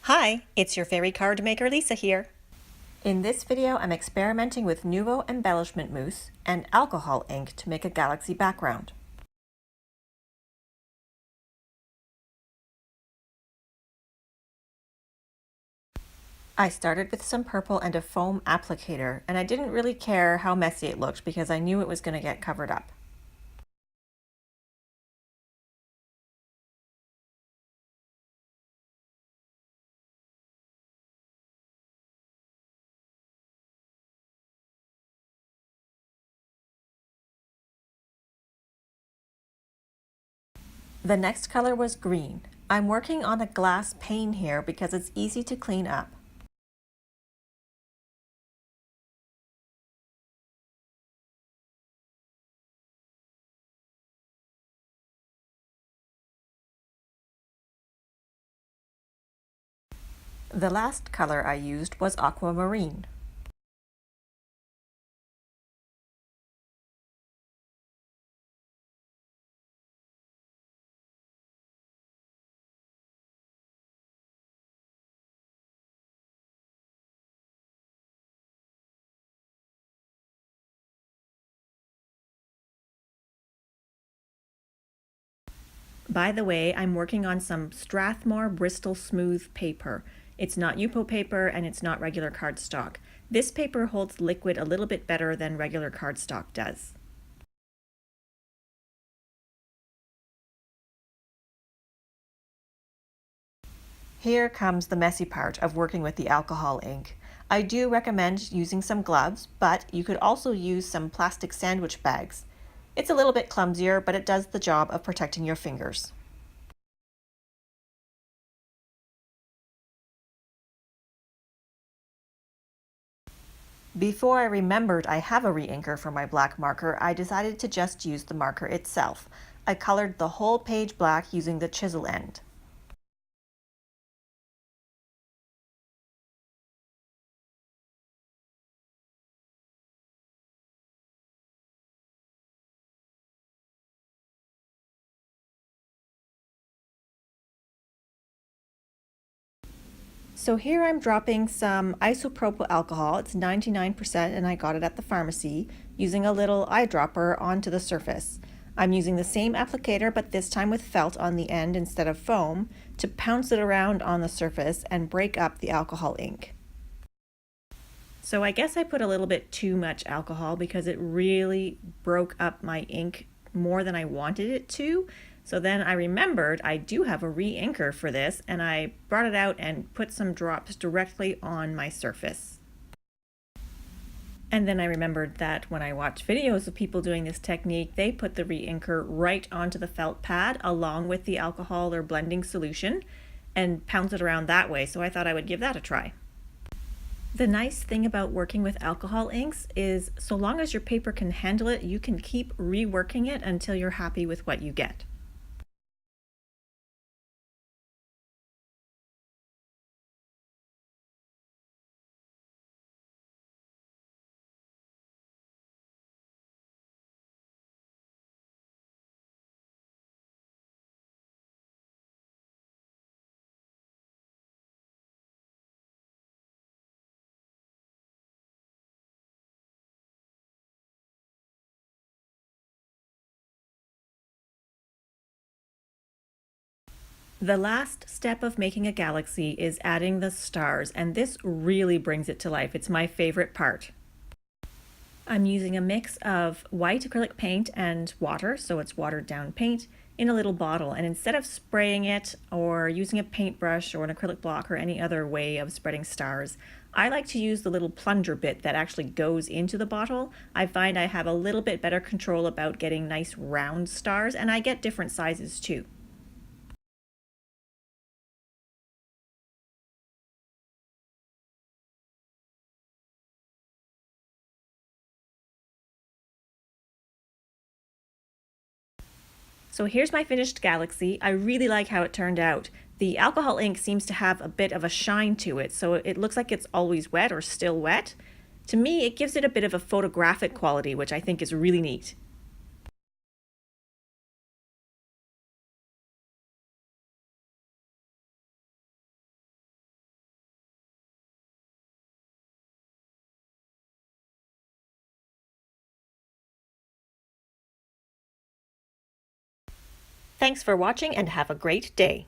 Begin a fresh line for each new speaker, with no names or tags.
Hi, it's your fairy card maker Lisa here. In this video I'm experimenting with Nuvo Embellishment Mousse and alcohol ink to make a galaxy background. I started with some purple and a foam applicator, and I didn't really care how messy it looked because I knew it was going to get covered up. The next color was green. I'm working on a glass pane here because it's easy to clean up. The last color I used was aquamarine. By the way, I'm working on some Strathmore Bristol Smooth paper. It's not Yupo paper and it's not regular cardstock. This paper holds liquid a little bit better than regular cardstock does. Here comes the messy part of working with the alcohol ink. I do recommend using some gloves, but you could also use some plastic sandwich bags. It's a little bit clumsier, but it does the job of protecting your fingers. Before I remembered I have a re-inker for my black marker, I decided to just use the marker itself. I colored the whole page black using the chisel end. So here I'm dropping some isopropyl alcohol, it's 99% and I got it at the pharmacy, using a little eyedropper onto the surface. I'm using the same applicator but this time with felt on the end instead of foam to pounce it around on the surface and break up the alcohol ink. So I guess I put a little bit too much alcohol because it really broke up my ink more than I wanted it to. So then I remembered I do have a re-inker for this and I brought it out and put some drops directly on my surface. And then I remembered that when I watch videos of people doing this technique, they put the re-inker right onto the felt pad along with the alcohol or blending solution and pounce it around that way. So I thought I would give that a try. The nice thing about working with alcohol inks is so long as your paper can handle it, you can keep reworking it until you're happy with what you get. The last step of making a galaxy is adding the stars, and this really brings it to life. It's my favorite part. I'm using a mix of white acrylic paint and water, so it's watered down paint, in a little bottle. And instead of spraying it or using a paintbrush or an acrylic block or any other way of spreading stars, I like to use the little plunger bit that actually goes into the bottle. I find I have a little bit better control about getting nice round stars, and I get different sizes too. So here's my finished galaxy. I really like how it turned out. The alcohol ink seems to have a bit of a shine to it, so it looks like it's always wet or still wet. To me, it gives it a bit of a photographic quality, which I think is really neat. Thanks for watching and have a great day.